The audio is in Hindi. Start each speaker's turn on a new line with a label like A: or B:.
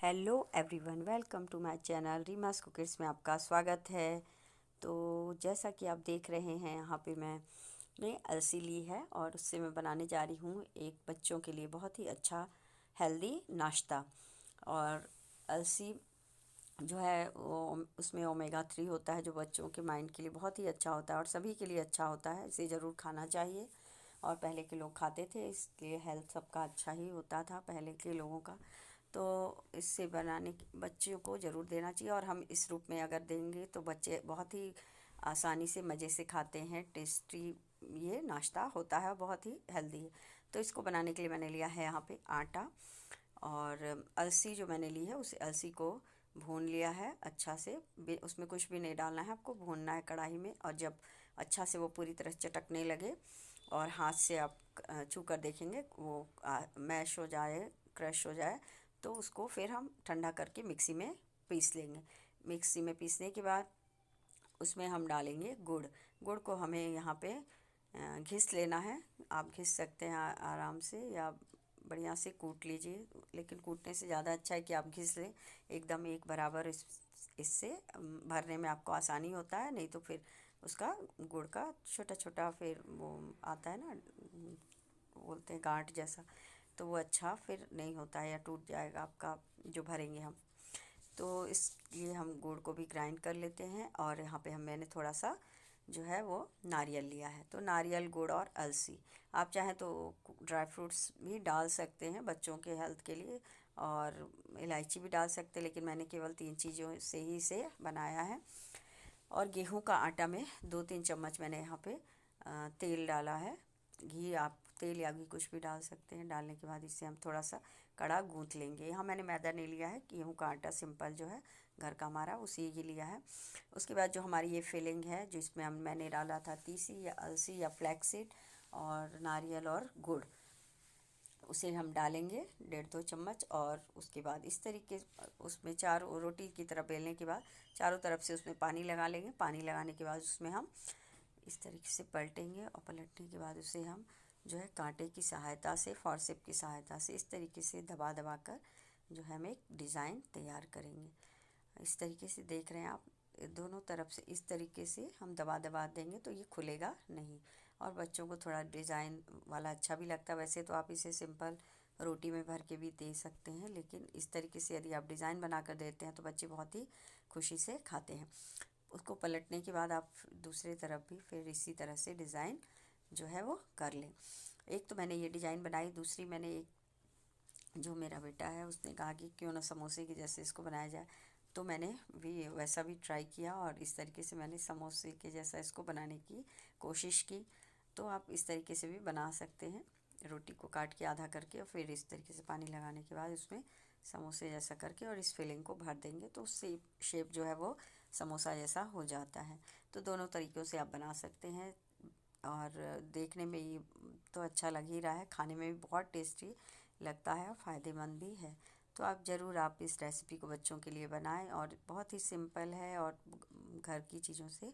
A: Hello everyone, welcome to my channel Reema's cookings में आपका स्वागत है। तो जैसा कि आप देख रहे हैं, यहाँ पे मैंने अलसी ली है और उससे मैं बनाने जा रही हूँ एक बच्चों के लिए बहुत ही अच्छा हेल्दी नाश्ता। और अलसी जो है वो उसमें ओमेगा 3 होता है, जो बच्चों के माइंड के लिए बहुत ही अच्छा होता है और सभी के लिए अच्छा होता है। इसे ज़रूर खाना चाहिए। और पहले के लोग खाते थे, इसलिए हेल्थ सबका अच्छा ही होता था पहले के लोगों का। तो इससे बनाने बच्चों को ज़रूर देना चाहिए, और हम इस रूप में अगर देंगे तो बच्चे बहुत ही आसानी से मज़े से खाते हैं। टेस्टी ये नाश्ता होता है, बहुत ही हेल्दी है। तो इसको बनाने के लिए मैंने लिया है यहाँ पे आटा, और अलसी जो मैंने ली है उस अलसी को भून लिया है अच्छा से। उसमें कुछ भी नहीं डालना है, आपको भूनना है कढ़ाई में। और जब अच्छा से वो पूरी तरह चटकने लगे और हाथ से आप छू कर देखेंगे वो मैश हो जाए, क्रश हो जाए, तो उसको फिर हम ठंडा करके मिक्सी में पीस लेंगे। मिक्सी में पीसने के बाद उसमें हम डालेंगे गुड़। गुड़ को हमें यहाँ पे घिस लेना है। आप घिस सकते हैं आराम से, या बढ़िया से कूट लीजिए, लेकिन कूटने से ज़्यादा अच्छा है कि आप घिस लें एकदम एक बराबर। इससे भरने में आपको आसानी होता है, नहीं तो फिर उसका गुड़ का छोटा छोटा फिर वो आता है ना, बोलते हैं गांठ जैसा, तो वो अच्छा फिर नहीं होता है, या टूट जाएगा आपका जो भरेंगे हम। तो इसलिए हम गुड़ को भी ग्राइंड कर लेते हैं। और यहाँ पे मैंने थोड़ा सा जो है वो नारियल लिया है। तो नारियल, गुड़ और अलसी, आप चाहें तो ड्राई फ्रूट्स भी डाल सकते हैं बच्चों के हेल्थ के लिए, और इलायची भी डाल सकते हैं, लेकिन मैंने केवल 3 चीज़ों से ही इसे बनाया है। और गेहूं का आटा में 2-3 चम्मच मैंने यहाँ पे तेल डाला है। घी, आप तेल या घी कुछ भी डाल सकते हैं। डालने के बाद इसे हम थोड़ा सा कड़ा गूंथ लेंगे। यहाँ मैंने मैदा नहीं लिया है, गेहूं का आटा सिंपल जो है घर का हमारा, उसी ही लिया है। उसके बाद जो हमारी ये फिलिंग है, जिसमें मैंने डाला था तीसी या अलसी या फ्लैक्सीड और नारियल और गुड़, उसे हम डालेंगे 1.5-2 चम्मच। और उसके बाद इस तरीके उसमें चारों रोटी की तरह बेलने के बाद चारों तरफ से उसमें पानी लगा लेंगे। पानी लगाने के बाद उसमें हम इस तरीके से पलटेंगे, और पलटने के बाद उसे हम जो है कांटे की सहायता से, फॉरसेप की सहायता से इस तरीके से दबा दबा कर जो है हम एक डिज़ाइन तैयार करेंगे। इस तरीके से देख रहे हैं आप, दोनों तरफ से इस तरीके से हम दबा दबा देंगे तो ये खुलेगा नहीं। और बच्चों को थोड़ा डिज़ाइन वाला अच्छा भी लगता है। वैसे तो आप इसे सिंपल रोटी में भर के भी दे सकते हैं, लेकिन इस तरीके से यदि आप डिज़ाइन बना कर देते हैं तो बच्चे बहुत ही खुशी से खाते हैं। उसको पलटने के बाद आप दूसरी तरफ भी फिर इसी तरह से डिज़ाइन जो है वो कर लें। एक तो मैंने ये डिज़ाइन बनाई, दूसरी मैंने एक, जो मेरा बेटा है उसने कहा कि क्यों ना समोसे के जैसे इसको बनाया जाए, तो मैंने भी वैसा भी ट्राई किया और इस तरीके से मैंने समोसे के जैसा इसको बनाने की कोशिश की। तो आप इस तरीके से भी बना सकते हैं, रोटी को काट के आधा करके और फिर इस तरीके से पानी लगाने के बाद उसमें समोसे जैसा करके और इस फिलिंग को भर देंगे, तो उससे शेप जो है वो समोसा जैसा हो जाता है। तो दोनों तरीक़ों से आप बना सकते हैं, और देखने में ये तो अच्छा लग ही रहा है, खाने में भी बहुत टेस्टी लगता है और फ़ायदेमंद भी है। तो आप ज़रूर आप इस रेसिपी को बच्चों के लिए बनाएं, और बहुत ही सिंपल है और घर की चीज़ों से